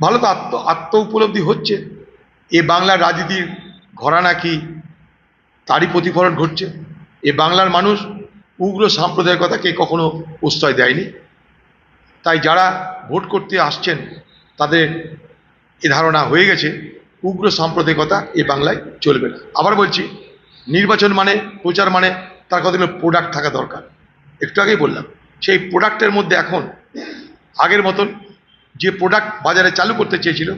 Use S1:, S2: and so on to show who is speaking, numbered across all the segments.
S1: ভালো তো আত্ম উপলব্ধি হচ্ছে এ বাংলার রাজনীতির ঘরানা কি তারই প্রতিফলন ঘটছে। এ বাংলার মানুষ উগ্র সাম্প্রদায়িকতাকে কখনো প্রশ্রয় দেয়নি। তাই যারা ভোট করতে আসছেন তাদের এ ধারণা হয়ে গেছে উগ্র সাম্প্রদায়িকতা এ বাংলায় চলবে না। আবার বলছি, নির্বাচন মানে প্রচার মানে তার কতগুলো প্রোডাক্ট থাকা দরকার। একটু আগেই বললাম, সেই প্রোডাক্টের মধ্যে এখন আগের মতন যে প্রোডাক্ট বাজারে চালু করতে চেয়েছিল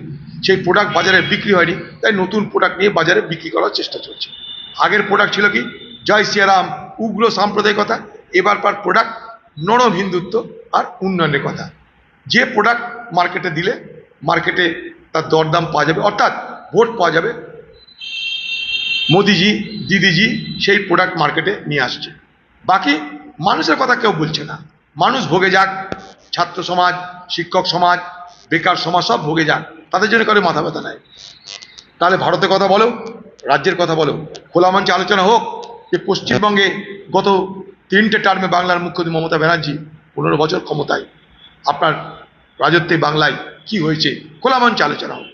S1: সেই প্রোডাক্ট বাজারে বিক্রি হয়নি, তাই নতুন প্রোডাক্ট নিয়ে বাজারে বিক্রি করার চেষ্টা চলছে। আগের প্রোডাক্ট ছিল কি, জয় সিয়ারাম, উগ্র সাম্প্রদায়িকতা। এবারকার প্রোডাক্ট নরম হিন্দুত্ব আর উন্নয়নের কথা। যে প্রোডাক্ট মার্কেটে দিলে মার্কেটে তার দরদাম পাওয়া যাবে, অর্থাৎ ভোট পাওয়া যাবে, মোদিজি দিদিজি সেই প্রোডাক্ট মার্কেটে নিয়ে আসছে। বাকি মানুষের কথা কেউ বলছে না। মানুষ ভোগে যাক, ছাত্র সমাজ, শিক্ষক সমাজ, বেকার সমাজ সব ভোগে যাক, তাদের জন্য করে মাথা ব্যথা নেয়। তাহলে ভারতের কথা বলো, রাজ্যের কথা বলো, খোলা মঞ্চে আলোচনা হোক যে পশ্চিমবঙ্গে গত 3টে টার্মে বাংলার মুখ্যমন্ত্রী মমতা ব্যানার্জি 15 বছর ক্ষমতায়, আপনার রাজত্বে বাংলায় কি হয়েছে, খোলা মঞ্চে আলোচনা হোক।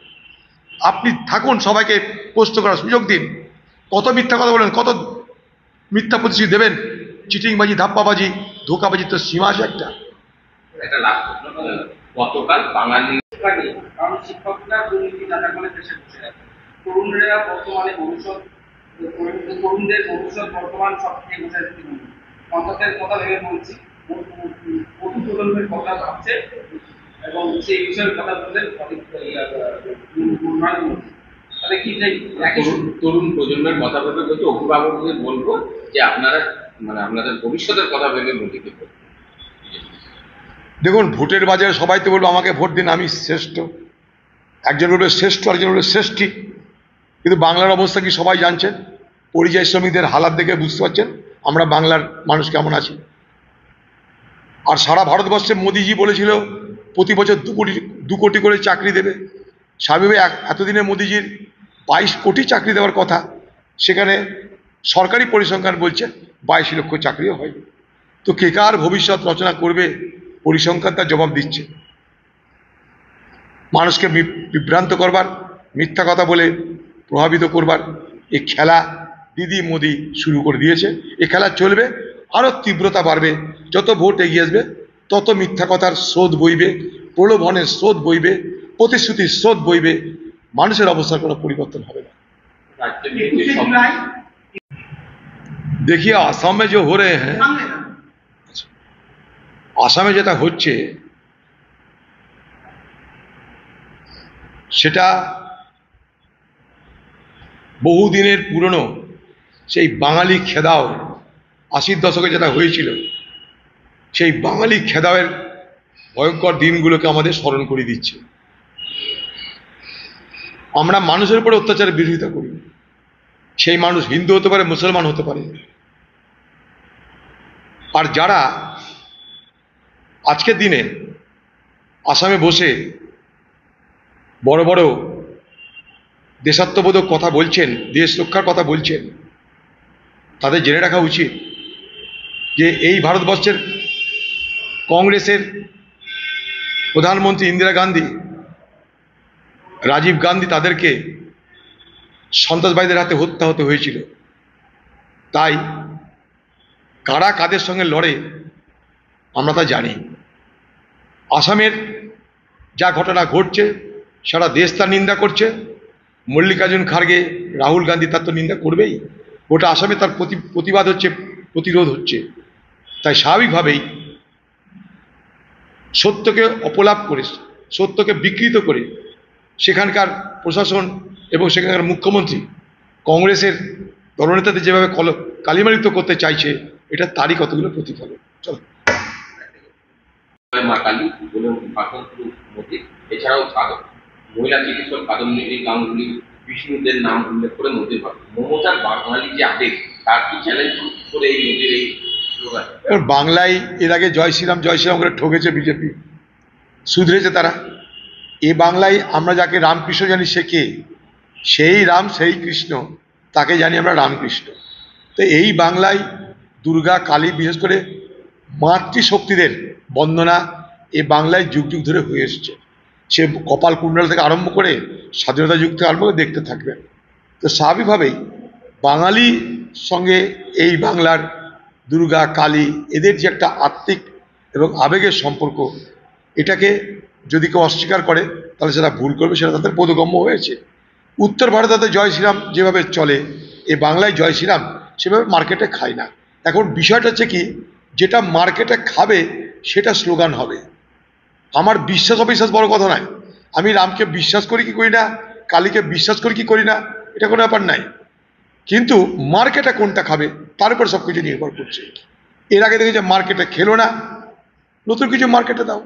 S1: আপনি থাকুন, সবাইকে প্রশ্ন করার সুযোগ দিন। কত মিথ্যা কথা বলেন, কত মিথ্যা প্রতিশ্রুতি দেবেন, চিটিংবাজি, ধাপ্পাবাজি, ধোকাবাজি, তো সীমা আছে একটা।
S2: গতকাল বাঙালি কারণ শিক্ষকরা দুর্নীতি দাদা করে দেশে বসে আছে, তরুণরা বর্তমানে ভবিষ্যৎ, তরুণদের ভবিষ্যৎ বর্তমান সব থেকে বসে আছে। অন্ততের কথা ভেবে বলছি, নতুন প্রজন্মের কথা ভাবছে এবং সেই বিষয়ের কথা বললেন তাহলে কি তরুণ প্রজন্মের কথা ভেবে বলতে অভিভাবকদের বলবো যে আপনারা মানে আপনাদের ভবিষ্যতের কথা ভেবে মোদিকে বলবো।
S1: দেখুন, ভোটের বাজারে সবাই তো বলবো আমাকে ভোট দিন, আমি শ্রেষ্ঠ। একজন বলবে শ্রেষ্ঠ, একজন বলবে শ্রেষ্ঠী। কিন্তু বাংলার অবস্থা কি সবাই জানছেন? পরিযায়ী শ্রমিকদের হালাত দেখে বুঝতে পারছেন আমরা বাংলার মানুষ কেমন আছি। আর সারা ভারতবর্ষে মোদিজি বলেছিল প্রতি বছর 2 কোটি করে চাকরি দেবে। স্বাভাবিক এতদিনে মোদিজির 22 কোটি চাকরি দেওয়ার কথা, সেখানে সরকারি পরিসংখ্যান বলছে 22 লক্ষ চাকরিও হয়নি। তো কে কার ভবিষ্যৎ রচনা করবে, পরিসংখ্যান তার জবাব দিচ্ছে। মানুষকে বিভ্রান্ত করবার, মিথ্যা কথা বলে প্রভাবিত করবার এই খেলা দিদি মোদি শুরু করে দিয়েছে। এই খেলা চলবে, আরও তীব্রতা বাড়বে। যত ভোট এগিয়ে আসবে তত মিথ্যা কথার স্রোত বইবে, প্রলোভনের স্রোত বইবে, প্রতিশ্রুতির স্রোত বইবে। মানুষের অবস্থার কোনো পরিবর্তন হবে না। देखिए आसाम में जो हो रहे हैं, আসামে যেটা হচ্ছে সেটা বহুদিনের পুরনো সেই বাঙালি খেদাও, 80-র দশকে যেটা হয়েছিল, সেই বাঙালি খেদাওয়ের ভয়ঙ্কর দিনগুলোকে আমাদের স্মরণ করে দিচ্ছে। আমরা মানুষের উপরে অত্যাচারের বিরোধিতা করি। সেই মানুষ হিন্দু হতে পারে, মুসলমান হতে পারে। আর যারা আজকের দিনে আসামে বসে বড় বড় দেশাত্মবোধক কথা বলছেন, দেশ রক্ষার কথা বলছেন, তাদের জেনে রাখা উচিত যে এই ভারতবর্ষের কংগ্রেসের প্রধানমন্ত্রী ইন্দিরা গান্ধী, রাজীব গান্ধী, তাদেরকে সন্ত্রাসবাদীদের হাতে হত্যা হতে হয়েছিল। তাই কারা কাদের সঙ্গে লড়ে আমরা তা জানি। আসামের যা ঘটনা ঘটছে সারা দেশ তার নিন্দা করছে। মল্লিকার্জুন খার্গে, রাহুল গান্ধী তার তো নিন্দা করবেই। ওটা আসামে তার প্রতিবাদ হচ্ছে, প্রতিরোধ হচ্ছে। তাই স্বাভাবিকভাবেই সত্যকে অপলাপ করে, সত্যকে বিকৃত করে সেখানকার প্রশাসন এবং সেখানকার মুখ্যমন্ত্রী কংগ্রেসের দলনেতাদের যেভাবে কালিমালিপ্ত করতে চাইছে, এটা তারই কতগুলো প্রতিফলন। চলো,
S2: মা কালী বলুন, এছাড়াও মহিলা চিকিৎসক কাদম্বিনী গাঙ্গুলি, বিষ্ণুদের নাম উল্লেখ করে মোদীর মমতার বাঙালি যে আবেগ, তার কি চ্যালেঞ্জ করে এই মোদীর এই স্লোগান?
S1: বাংলায় এর আগে জয় শ্রীরাম জয় শ্রীরাম করে ঠকেছে বিজেপি, শুধরেছে তারা। এ বাংলায় আমরা যাকে রামকৃষ্ণ জানি, সে কে? সেই রাম, সেই কৃষ্ণ, তাকে জানি আমরা রামকৃষ্ণ। তো এই বাংলায় দুর্গা, কালী, বিশেষ করে মাতৃশক্তিদের বন্দনা এ বাংলায় যুগ যুগ ধরে হয়ে এসছে। সে কপাল কুণ্ডল থেকে আরম্ভ করে স্বাধীনতা যুগ থেকে আরম্ভ করে দেখতে থাকবেন। তো স্বাভাবিকভাবেই বাঙালি সঙ্গে এই বাংলার দুর্গা কালী এদের যে একটা আত্মিক এবং আবেগের সম্পর্ক, এটাকে যদি কেউ অস্বীকার করে তাহলে সেটা ভুল করবে, সেটা তাদের বোধগম্য হয়েছে। উত্তর ভারতে জয় শ্রীরাম যেভাবে চলে, এ বাংলায় জয় শ্রীরাম সেভাবে মার্কেটে খায় না। এখন বিষয়টা হচ্ছে কি, যেটা মার্কেটে খাবে সেটা স্লোগান হবে। আমার বিশ্বাস অবিশ্বাস বড় কথা নয়, আমি রামকে বিশ্বাস করি কি করি না, কালীকে বিশ্বাস করি কি করি না, এটা কোনো ব্যাপার নাই, কিন্তু মার্কেটে কোনটা খাবে তার উপর সব কিছু নির্ভর করছে। এর আগে দেখে যে মার্কেটে খেলো না, নতুন কিছু মার্কেটে দাও।